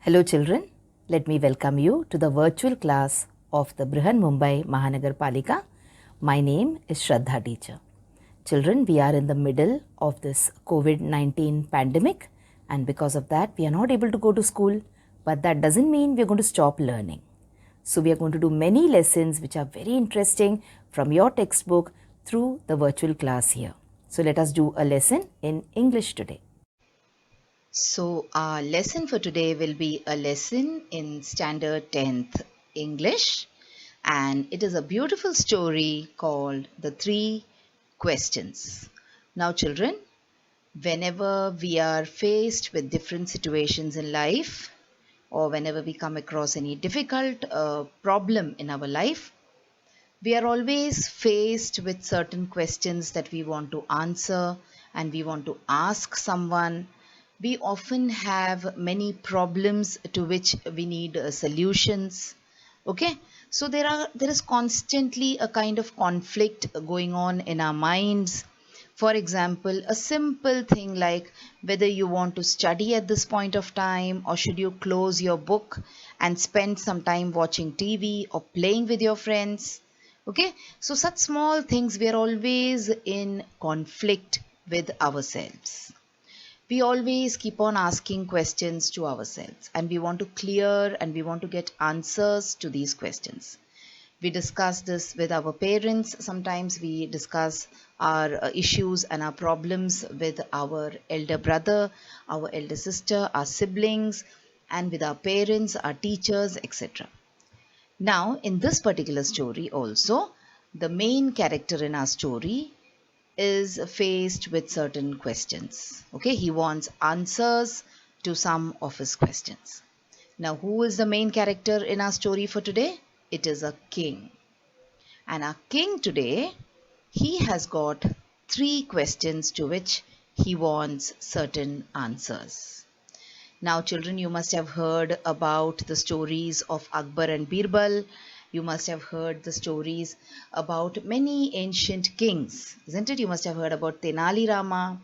Hello children, let me welcome you to the virtual class of the Brihan Mumbai Mahanagar Palika. My name is Shraddha teacher. Children, we are in the middle of this COVID-19 pandemic, and because of that we are not able to go to school, but that doesn't mean we are going to stop learning. So we are going to do many lessons which are very interesting from your textbook through the virtual class here. So let us do a lesson in English today. So our lesson for today will be a lesson in Standard 10th English, and it is a beautiful story called The Three Questions. Now children, whenever we are faced with different situations in life, or whenever we come across any difficult problem in our life, we are always faced with certain questions that we want to answer and we want to ask someone. We often have many problems to which we need solutions. Okay, so there is constantly a kind of conflict going on in our minds. For example, a simple thing like whether you want to study at this point of time, or should you close your book and spend some time watching TV or playing with your friends. Okay, so such small things, we are always in conflict with ourselves. We always keep on asking questions to ourselves, and we want to clear and we want to get answers to these questions. We discuss this with our parents. Sometimes we discuss our issues and our problems with our elder brother, our elder sister, our siblings, and with our parents, our teachers, etc. Now, in this particular story also, the main character in our story is faced with certain questions. Okay, he wants answers to some of his questions. Now, who is the main character in our story for today? It is a king. And our king today, he has got three questions to which he wants certain answers. Now, children, you must have heard about the stories of Akbar and Birbal. You must have heard the stories about many ancient kings, isn't it? You must have heard about Tenali Rama.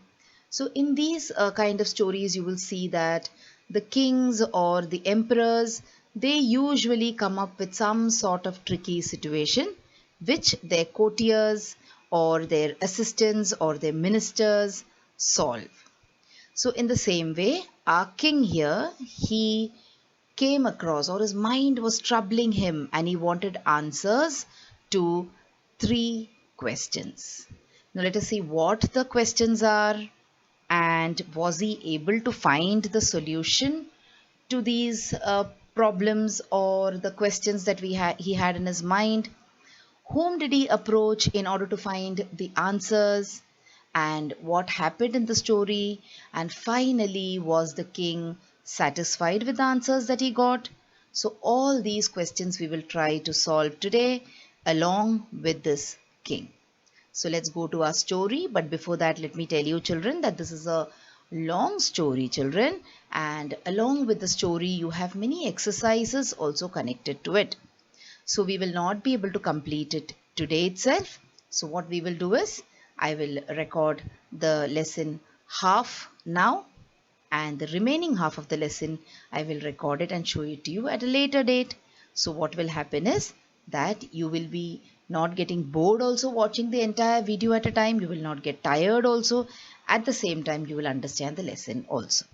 So, in these kind of stories, you will see that the kings or the emperors, they usually come up with some sort of tricky situation which their courtiers or their assistants or their ministers solve. So in the same way, our king here, he came across, or his mind was troubling him, and he wanted answers to three questions. Now let us see what the questions are, and was he able to find the solution to these problems or the questions that he had in his mind. Whom did he approach in order to find the answers? And what happened in the story? And finally, was the king satisfied with the answers that he got? So all these questions we will try to solve today along with this king. So let's go to our story. But before that, let me tell you children that this is a long story, children. And along with the story, you have many exercises also connected to it. So we will not be able to complete it today itself. So what we will do is, I will record the lesson half now, and the remaining half of the lesson I will record it and show it to you at a later date. So what will happen is that you will be not getting bored also watching the entire video at a time. You will not get tired also. At the same time, you will understand the lesson also.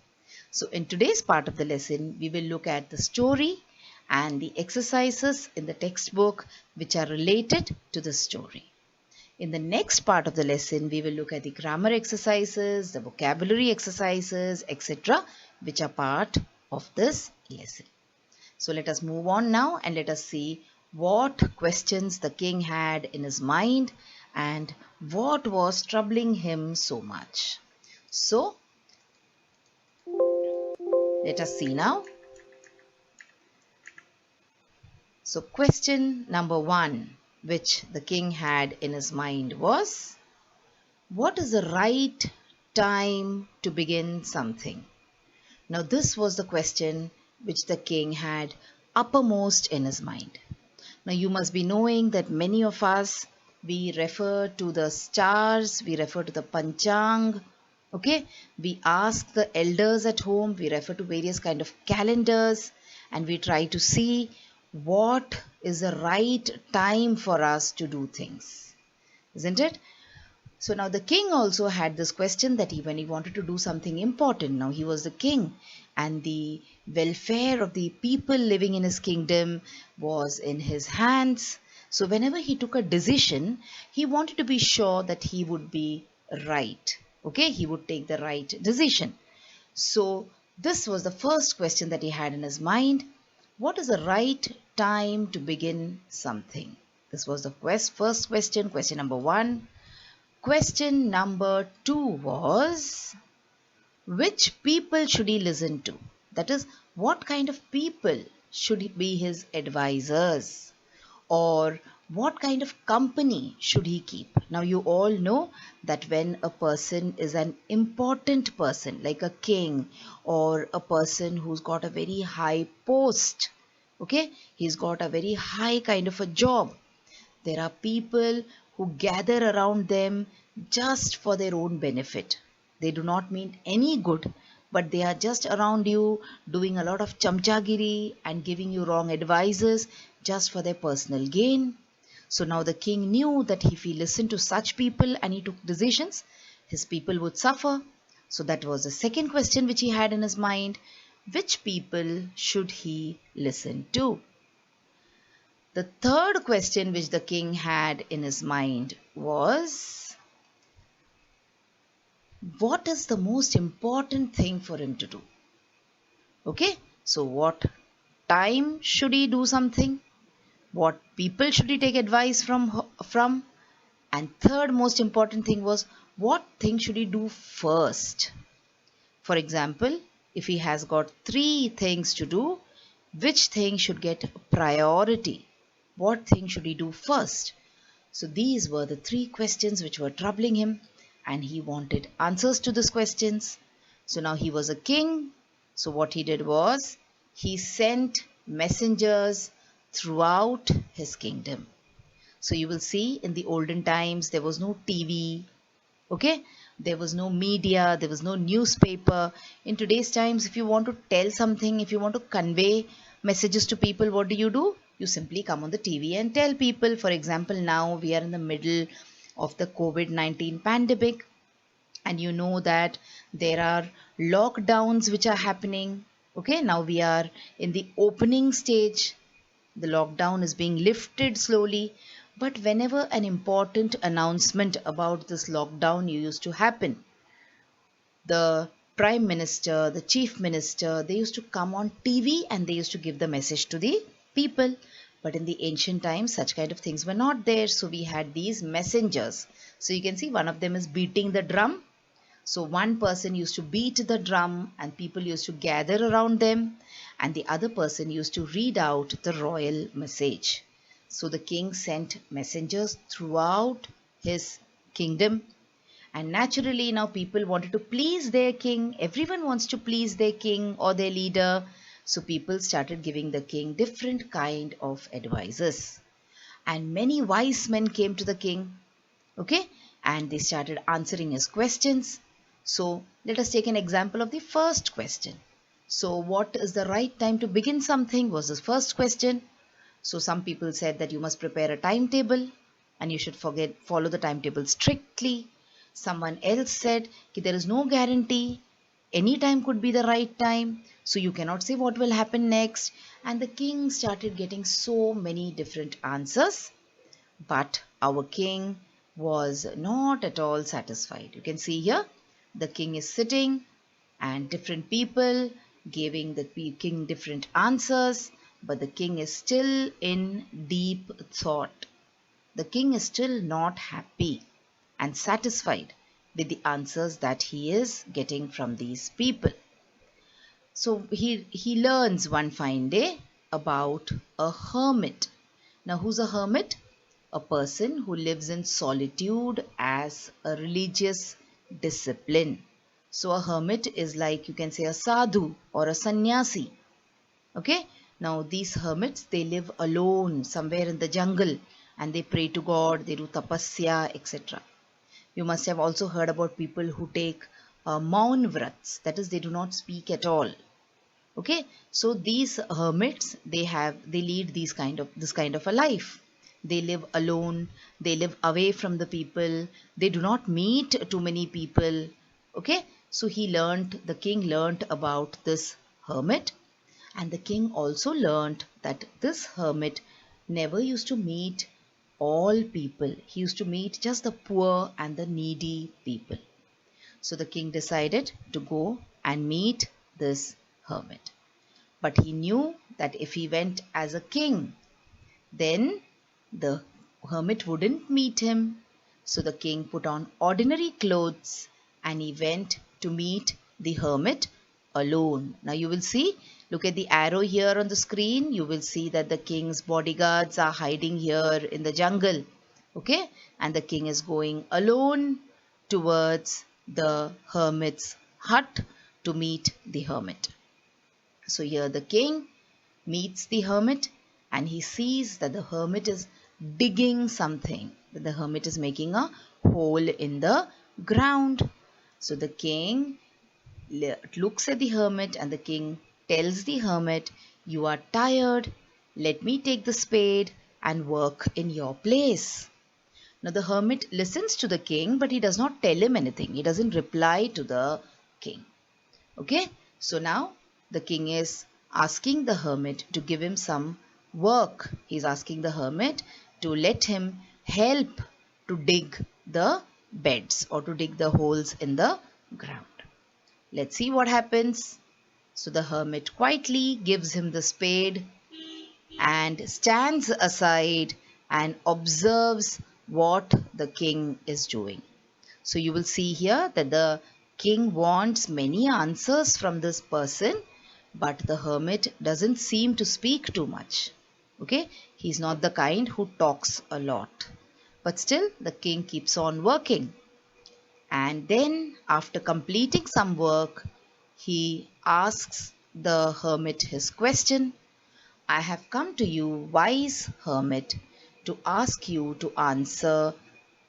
So in today's part of the lesson, we will look at the story and the exercises in the textbook which are related to the story. In the next part of the lesson, we will look at the grammar exercises, the vocabulary exercises, etc., which are part of this lesson. So let us move on now and let us see what questions the king had in his mind and what was troubling him so much. So let us see now. So question number 1, which the king had in his mind was, what is the right time to begin something? Now this was the question which the king had uppermost in his mind. Now you must be knowing that many of us, we refer to the stars, we refer to the panchang, Okay, we ask the elders at home, we refer to various kind of calendars, and we try to see what is the right time for us to do things, isn't it? So now the king also had this question that when he wanted to do something important, now he was the king and the welfare of the people living in his kingdom was in his hands. So whenever he took a decision, he wanted to be sure that he would be right. Okay, he would take the right decision. So this was the first question that he had in his mind. What is the right time to begin something? This was the first question, question number one. Question number two was, which people should he listen to? That is, what kind of people should be his advisors? Or what kind of company should he keep? Now, you all know that when a person is an important person, like a king or a person who's got a very high post, okay, he's got a very high kind of a job, there are people who gather around them just for their own benefit. They do not mean any good, but they are just around you doing a lot of chamchagiri and giving you wrong advices just for their personal gain. So now the king knew that if he listened to such people and he took decisions, his people would suffer. So that was the second question which he had in his mind. Which people should he listen to? The third question which the king had in his mind was, what is the most important thing for him to do? Okay, so what time should he do something? What people should he take advice from? And third most important thing was, what thing should he do first? For example, if he has got three things to do, which thing should get priority? What thing should he do first? So these were the three questions which were troubling him, and he wanted answers to these questions. So now he was a king. So what he did was, he sent messengers throughout his kingdom. So you will see in the olden times there was no TV, okay? There was no media, there was no newspaper. In today's times, if you want to tell something, if you want to convey messages to people, what do? You simply come on the TV and tell people. For example, now we are in the middle of the COVID-19 pandemic, and you know that there are lockdowns which are happening. Okay, now we are in the opening stage. The lockdown is being lifted slowly, but whenever an important announcement about this lockdown used to happen, the prime minister, the chief minister, they used to come on TV and they used to give the message to the people. But in the ancient times, such kind of things were not there. So we had these messengers. So you can see one of them is beating the drum. So one person used to beat the drum and people used to gather around them, and the other person used to read out the royal message. So the king sent messengers throughout his kingdom, and naturally now people wanted to please their king. Everyone wants to please their king or their leader. So people started giving the king different kind of advices. And many wise men came to the king, okay, and they started answering his questions. So let us take an example of the first question. So what is the right time to begin something was the first question. So some people said that you must prepare a timetable and you should follow the timetable strictly. Someone else said that there is no guarantee, any time could be the right time, so you cannot say what will happen next. And the king started getting so many different answers, but our king was not at all satisfied. You can see here, the king is sitting and different people giving the king different answers, but the king is still in deep thought. The king is still not happy and satisfied with the answers that he is getting from these people. So he learns one fine day about a hermit. Now, who's a hermit? A person who lives in solitude as a religious discipline. So a hermit is like, you can say, a sadhu or a sannyasi. Okay, now these hermits, they live alone somewhere in the jungle and they pray to God, they do tapasya, etc. You must have also heard about people who take Maun Vrats, that is, they do not speak at all. Okay, so these hermits, they lead this kind of a life. They live alone, they live away from the people, they do not meet too many people. Okay, so the king learnt about this hermit, and the king also learnt that this hermit never used to meet all people. He used to meet just the poor and the needy people. So the king decided to go and meet this hermit. But he knew that if he went as a king, then the hermit wouldn't meet him. So the king put on ordinary clothes and he went to meet the hermit alone. Now you will see, look at the arrow here on the screen. You will see that the king's bodyguards are hiding here in the jungle. Okay, and the king is going alone towards the hermit's hut to meet the hermit. So here the king meets the hermit and he sees that the hermit is digging something, that the hermit is making a hole in the ground. So the king looks at the hermit and the king tells the hermit, "You are tired, let me take the spade and work in your place." Now the hermit listens to the king, but he does not tell him anything. He doesn't reply to the king. Okay, so now the king is asking the hermit to give him some work. He's asking the hermit to let him help to dig the beds or to dig the holes in the ground. Let's see what happens. So the hermit quietly gives him the spade and stands aside and observes what the king is doing. So you will see here that the king wants many answers from this person, but the hermit doesn't seem to speak too much. Okay, he's not the kind who talks a lot. But still, the king keeps on working. And then, after completing some work, he asks the hermit his question. "I have come to you, wise hermit, to ask you to answer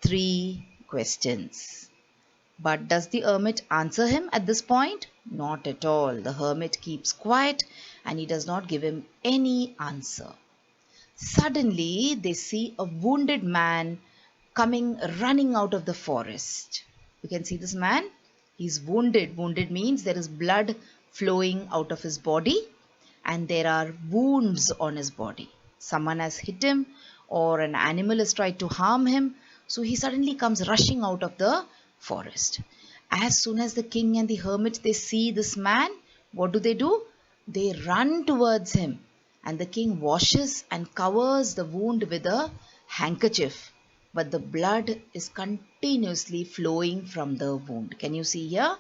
3 questions." But does the hermit answer him at this point? Not at all. The hermit keeps quiet and he does not give him any answer. Suddenly, they see a wounded man running out of the forest. You can see this man. He's wounded. Wounded means there is blood flowing out of his body and there are wounds on his body. Someone has hit him or an animal has tried to harm him. So he suddenly comes rushing out of the forest. As soon as the king and the hermit, they see this man, what do? They run towards him, and the king washes and covers the wound with a handkerchief, but the blood is continuously flowing from the wound. Can you see here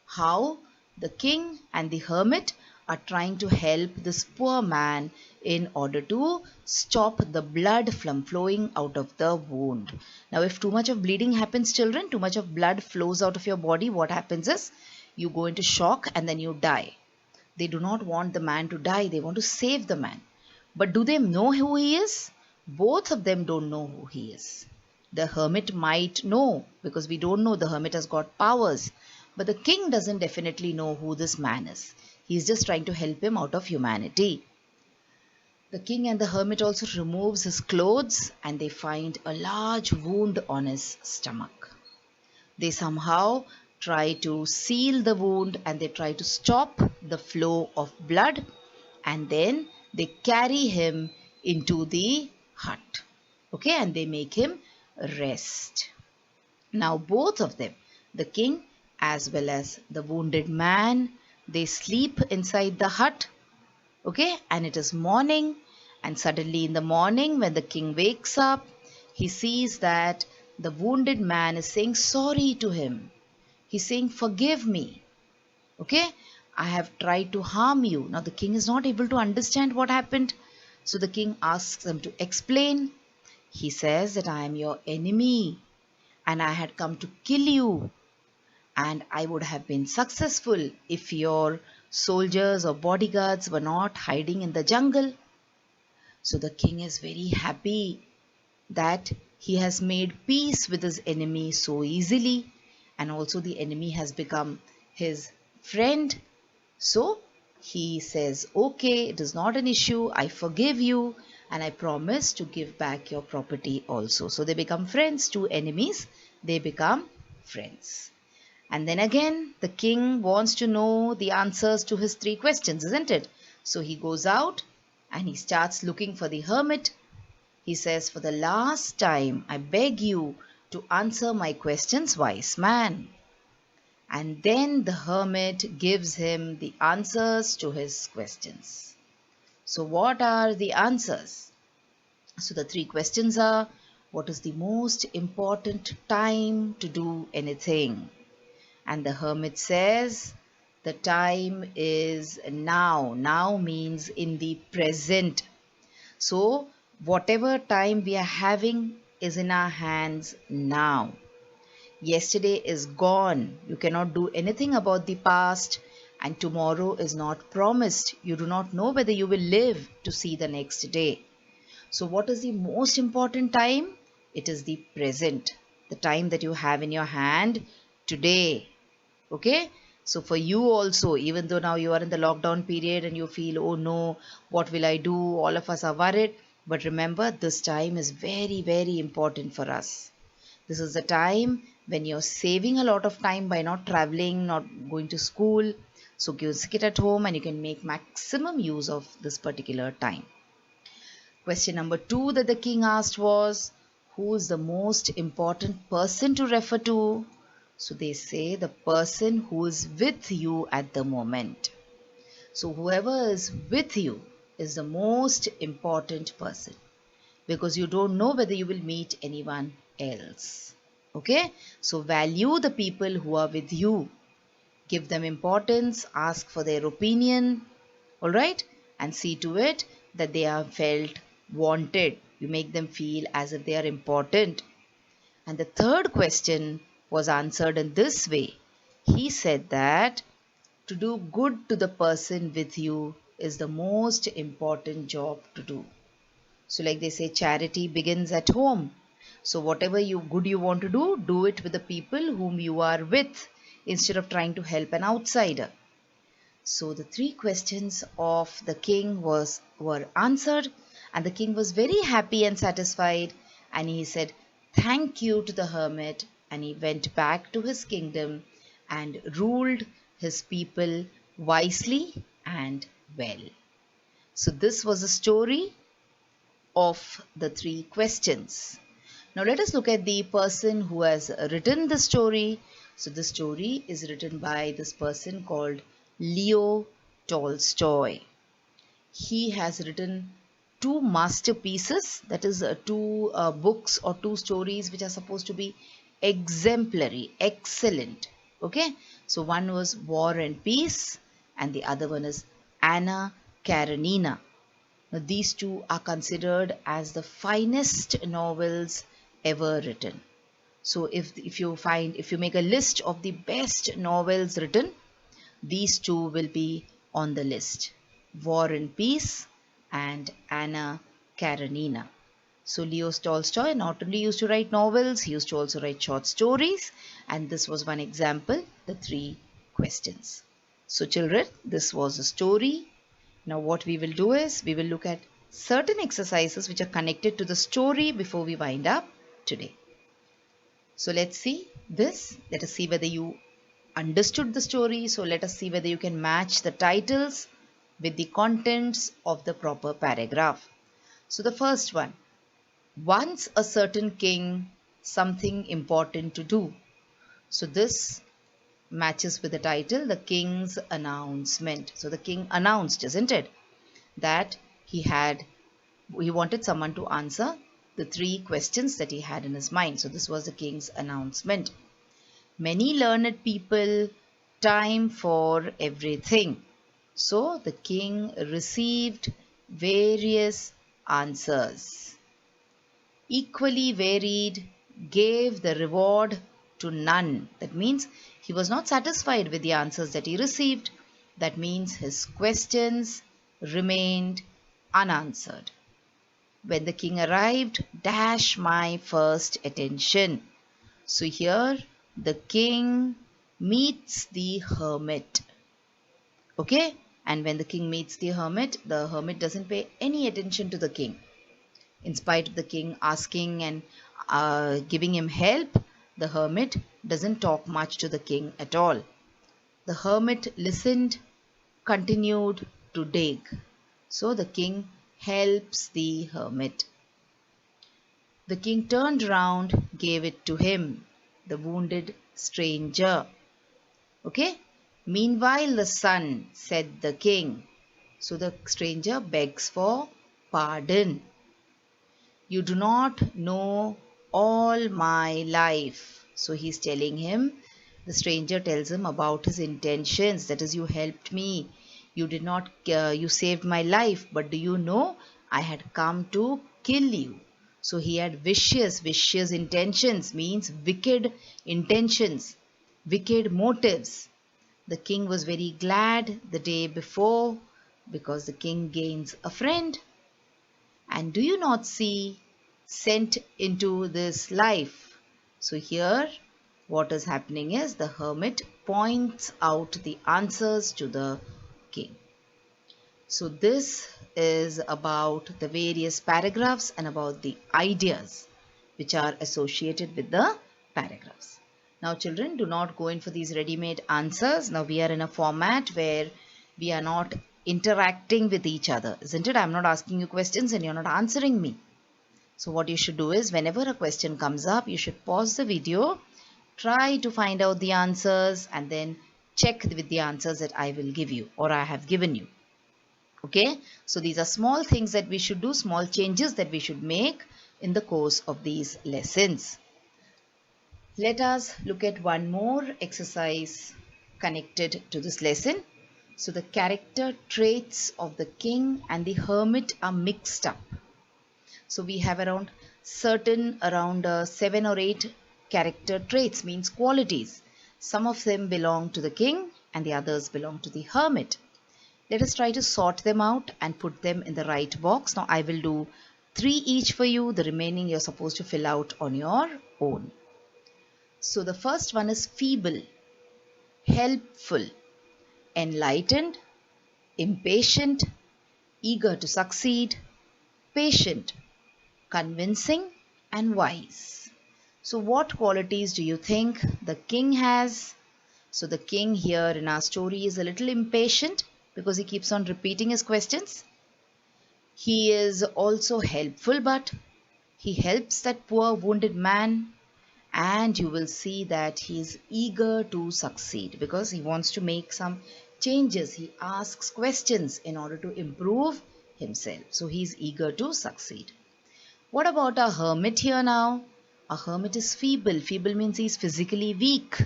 how the king and the hermit are trying to help this poor man in order to stop the blood from flowing out of the wound? Now, if too much of bleeding happens, children, too much of blood flows out of your body, what happens is you go into shock and then you die. They do not want the man to die. They want to save the man. But do they know who he is? Both of them don't know who he is. The hermit might know because we don't know. The hermit has got powers. But the king doesn't definitely know who this man is. He's just trying to help him out of humanity. The king and the hermit also removes his clothes and they find a large wound on his stomach. They somehow try to seal the wound and they try to stop the flow of blood, and then they carry him into the hut. Okay, and they make him rest. Now both of them, the king as well as the wounded man, they sleep inside the hut. Okay, and it is morning, and suddenly in the morning when the king wakes up, he sees that the wounded man is saying sorry to him. He's saying, "Forgive me. Okay, I have tried to harm you." Now the king is not able to understand what happened. So the king asks them to explain. He says that I am your enemy and I had come to kill you, and I would have been successful if your soldiers or bodyguards were not hiding in the jungle. So the king is very happy that he has made peace with his enemy so easily, and also the enemy has become his friend. So he says, okay, it is not an issue, I forgive you, and I promise to give back your property also. So they become friends. Two enemies, they become friends. And then again, the king wants to know the answers to his three questions, isn't it? So he goes out and he starts looking for the hermit. He says, for the last time, I beg you to answer my questions, wise man. And then the hermit gives him the answers to his questions. So what are the answers? So the three questions are, what is the most important time to do anything? And the hermit says, the time is now. Now means in the present. So whatever time we are having is in our hands now. Yesterday is gone. You cannot do anything about the past, and tomorrow is not promised. You do not know whether you will live to see the next day. So what is the most important time? It is the present, the time that you have in your hand today. Okay? So for you also, even though now you are in the lockdown period and you feel, oh no, what will I do? All of us are worried. But remember, this time is very, very important for us. This is the time when you're saving a lot of time by not traveling, not going to school. So you sit at home and you can make maximum use of this particular time. Question number 2 that the king asked was, who is the most important person to refer to? So they say the person who is with you at the moment. So whoever is with you is the most important person, because you don't know whether you will meet anyone else. Okay, so value the people who are with you, give them importance, ask for their opinion, all right, and see to it that they are felt wanted. You make them feel as if they are important. And the third question was answered in this way. He said that to do good to the person with you is the most important job to do. So like they say, charity begins at home. So whatever good you want to do it with the people whom you are with instead of trying to help an outsider. So the three questions of the king were answered, and the king was very happy and satisfied, and he said thank you to the hermit, and he went back to his kingdom and ruled his people wisely and well. So this was a story of the three questions. Now let us look at the person who has written the story. So the story is written by this person called Leo Tolstoy. He has written two masterpieces, that is two books or two stories which are supposed to be exemplary, excellent. Okay, so one was War and Peace and the other one is Anna Karenina. Now, these two are considered as the finest novels ever written. So if you make a list of the best novels written, these two will be on the list. War and Peace and Anna Karenina. So Leo Tolstoy not only used to write novels, he used to also write short stories, and this was one example, the three questions. So children, this was a story. Now what we will do is, we will look at certain exercises which are connected to the story before we wind up today. So let's see this. Let us see whether you understood the story. So let us see whether you can match the titles with the contents of the proper paragraph. So the first one, once a certain king, something important to do. So this matches with the title, the king's announcement. So the king announced, isn't it, that he wanted someone to answer the three questions that he had in his mind. So this was the king's announcement. Many learned people, time for everything. So the king received various answers. Equally varied, gave the reward to none. That means he was not satisfied with the answers that he received. That means his questions remained unanswered. When the king arrived, dash my first attention. So here the king meets the hermit. Okay? And when the king meets the hermit doesn't pay any attention to the king. In spite of the king asking and giving him help, the hermit doesn't talk much to the king at all. The hermit listened, continued to dig. So the king helps the hermit. The king turned round, gave it to him, the wounded stranger. Okay? Meanwhile, the son, said the king. So the stranger begs for pardon. You do not know all my life. So he's telling him, the stranger tells him about his intentions. That is, you helped me. You did not, you saved my life. But do you know, I had come to kill you. So he had vicious intentions, means wicked intentions, wicked motives. The king was very glad the day before because the king gains a friend. And do you not see, sent into this life? So here what is happening is the hermit points out the answers to the king. So this is about the various paragraphs and about the ideas which are associated with the paragraphs. Now children, do not go in for these ready-made answers. Now we are in a format where we are not interacting with each other, isn't it? I'm not asking you questions and you're not answering me. So what you should do is, whenever a question comes up, you should pause the video, try to find out the answers and then check with the answers that I will give you or I have given you. Okay, so these are small things that we should do, small changes that we should make in the course of these lessons. Let us look at one more exercise connected to this lesson. So the character traits of the king and the hermit are mixed up. So we have around 7 or 8 character traits, means qualities. Some of them belong to the king and the others belong to the hermit. Let us try to sort them out and put them in the right box. Now I will do 3 each for you. The remaining you're supposed to fill out on your own. So the first one is feeble, helpful, enlightened, impatient, eager to succeed, patient, convincing and wise. So what qualities do you think the king has? So the king here in our story is a little impatient because he keeps on repeating his questions. He is also helpful, but he helps that poor wounded man, and you will see that he is eager to succeed because he wants to make some changes. He asks questions in order to improve himself. So he is eager to succeed. What about a hermit here now? A hermit is feeble. Feeble means he is physically weak.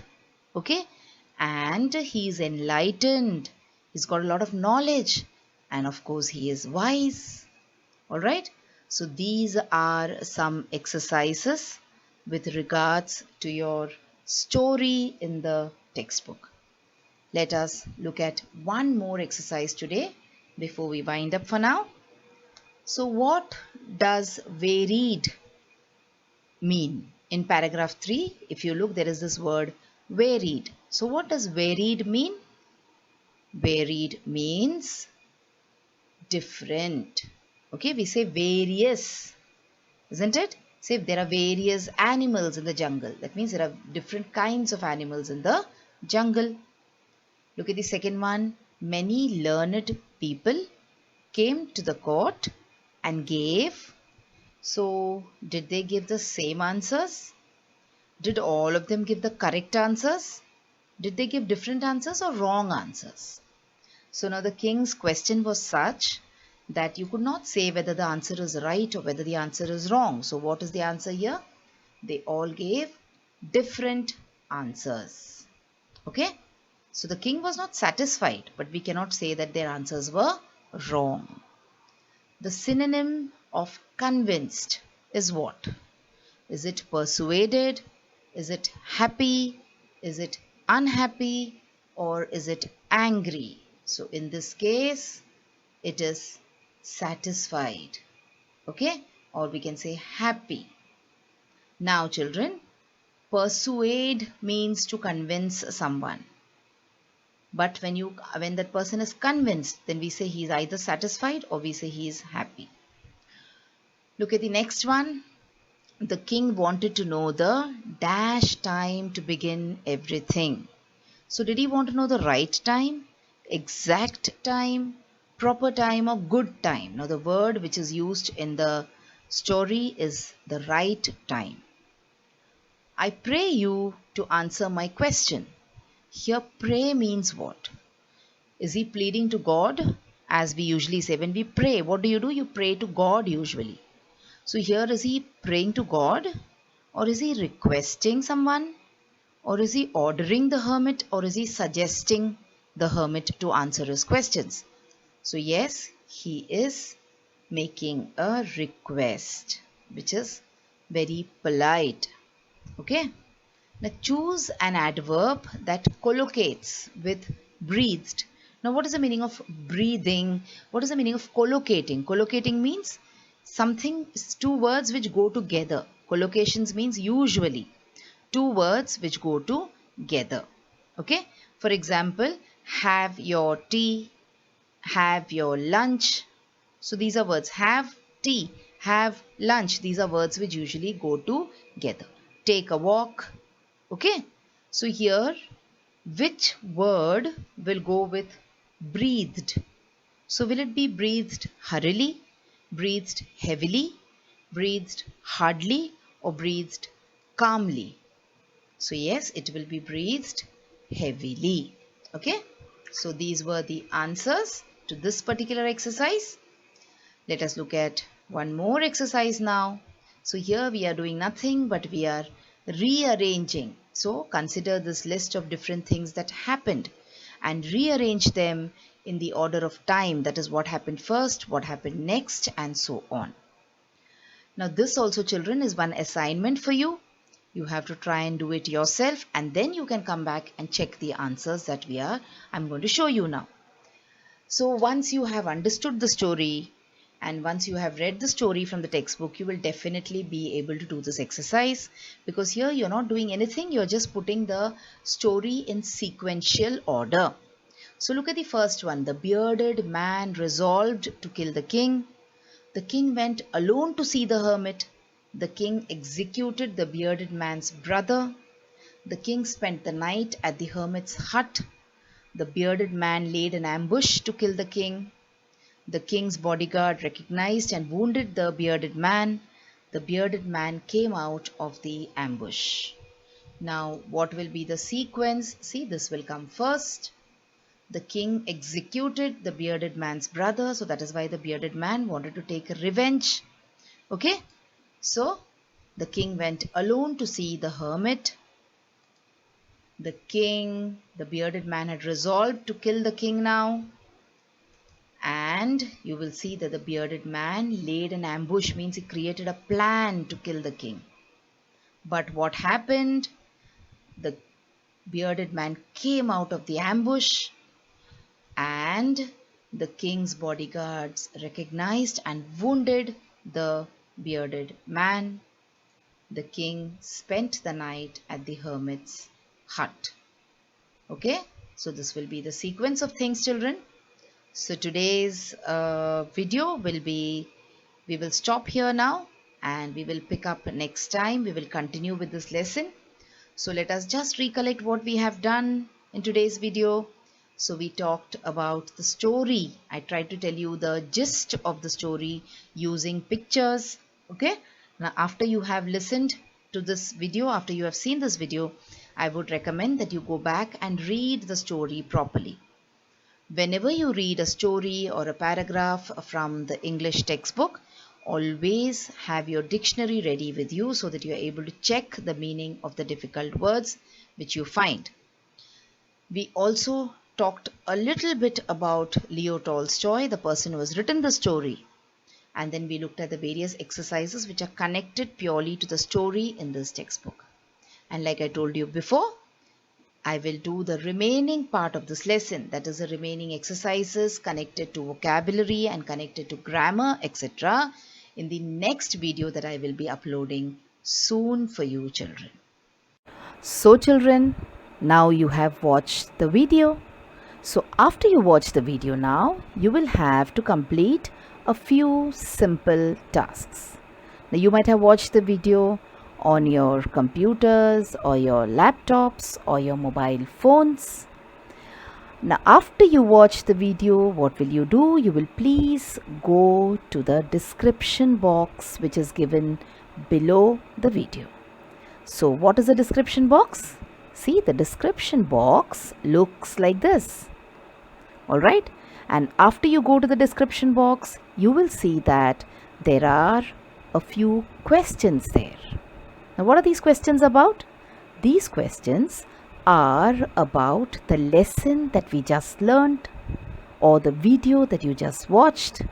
Okay? And he is enlightened. He's got a lot of knowledge. And of course, he is wise. Alright? So these are some exercises with regards to your story in the textbook. Let us look at one more exercise today before we wind up for now. So what does varied mean? In paragraph 3, if you look, there is this word varied. So what does varied mean? Varied means different. Okay, we say various, isn't it? Say there are various animals in the jungle. That means there are different kinds of animals in the jungle. Look at the second one. Many learned people came to the court and gave. So did they give the same answers? Did all of them give the correct answers? Did they give different answers or wrong answers? So now the king's question was such that you could not say whether the answer is right or whether the answer is wrong. So what is the answer here? They all gave different answers. Okay? So the king was not satisfied, but we cannot say that their answers were wrong. The synonym of convinced is what? Is it persuaded? Is it happy? Is it unhappy? Or is it angry? So in this case, it is satisfied. Okay? Or we can say happy. Now children, Persuade means to convince someone. But when that person is convinced, then we say he is either satisfied or we say he is happy. Look at the next one. The king wanted to know the dash time to begin everything. So did he want to know the right time, exact time, proper time, or good time? Now the word which is used in the story is the right time. I pray you to answer my question. Here pray means what? Is he pleading to God? As we usually say when we pray, what do? You pray to God usually. So here is he praying to God, or is he requesting someone, or is he ordering the hermit, or is he suggesting the hermit to answer his questions? So yes, he is making a request, which is very polite. Okay. Now choose an adverb that collocates with breathed. Now what is the meaning of breathing? What is the meaning of collocating? Collocating means something, two words which go together. Collocations means usually two words which go together. Okay. For example, have your tea, have your lunch. So these are words. Have tea, have lunch. These are words which usually go together. Take a walk. Okay. So here, which word will go with breathed? So will it be breathed hurriedly, breathed heavily, breathed hardly, or breathed calmly? So yes, it will be breathed heavily. Okay. So these were the answers to this particular exercise. Let us look at one more exercise now. So here we are doing nothing but we are rearranging. So consider this list of different things that happened and rearrange them in the order of time. That is what happened first, what happened next, and so on. Now this also, children, is one assignment for you. You have to try and do it yourself, and then you can come back and check the answers that I'm going to show you now. So once you have understood the story and once you have read the story from the textbook, you will definitely be able to do this exercise, because here you're not doing anything, you're just putting the story in sequential order. So look at the first one. The bearded man resolved to kill the king. The king went alone to see the hermit. The king executed the bearded man's brother. The king spent the night at the hermit's hut. The bearded man laid an ambush to kill the king. The king's bodyguard recognized and wounded the bearded man. The bearded man came out of the ambush. Now, what will be the sequence? See, this will come first. The king executed the bearded man's brother. So that is why the bearded man wanted to take revenge. Okay. So, the king went alone to see the hermit. The bearded man had resolved to kill the king now. And you will see that the bearded man laid an ambush, means he created a plan to kill the king. But what happened? The bearded man came out of the ambush and the king's bodyguards recognized and wounded the bearded man. The king spent the night at the hermit's hut. Okay, so this will be the sequence of things, children. So today's video we will stop here now and we will pick up next time. We will continue with this lesson. So let us just recollect what we have done in today's video. So we talked about the story. I tried to tell you the gist of the story using pictures. Okay. Now after you have listened to this video, after you have seen this video, I would recommend that you go back and read the story properly. Whenever you read a story or a paragraph from the English textbook, always have your dictionary ready with you so that you are able to check the meaning of the difficult words which you find. We also talked a little bit about Leo Tolstoy, the person who has written the story. And then we looked at the various exercises which are connected purely to the story in this textbook. And like I told you before, I will do the remaining part of this lesson, that is the remaining exercises connected to vocabulary and connected to grammar, etc. in the next video that I will be uploading soon for you, children. So children, now you have watched the video. So after you watch the video now, you will have to complete a few simple tasks. Now you might have watched the video on your computers or your laptops or your mobile phones. Now after you watch the video, what will you do? You will please go to the description box which is given below the video. So what is the description box? See, the description box looks like this. Alright, and after you go to the description box, you will see that there are a few questions there. Now what are these questions about? These questions are about the lesson that we just learned or the video that you just watched.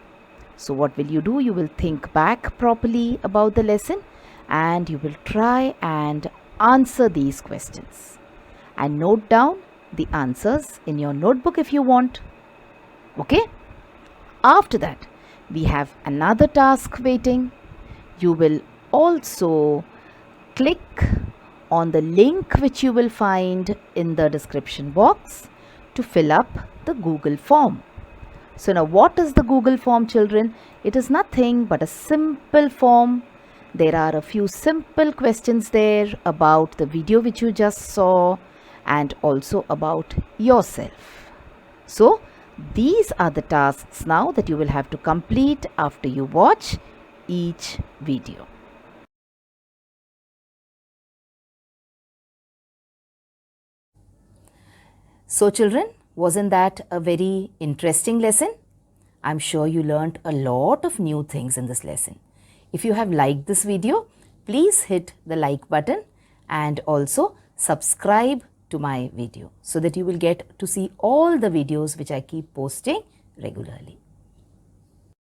So what will you do? You will think back properly about the lesson and you will try and answer these questions and note down the answers in your notebook if you want. Okay? After that, we have another task waiting. You will also click on the link which you will find in the description box to fill up the Google form. So now what is the Google form, children? It is nothing but a simple form. There are a few simple questions there about the video which you just saw and also about yourself. So these are the tasks now that you will have to complete after you watch each video. So children, wasn't that a very interesting lesson? I'm sure you learned a lot of new things in this lesson. If you have liked this video, please hit the like button and also subscribe to my video so that you will get to see all the videos which I keep posting regularly.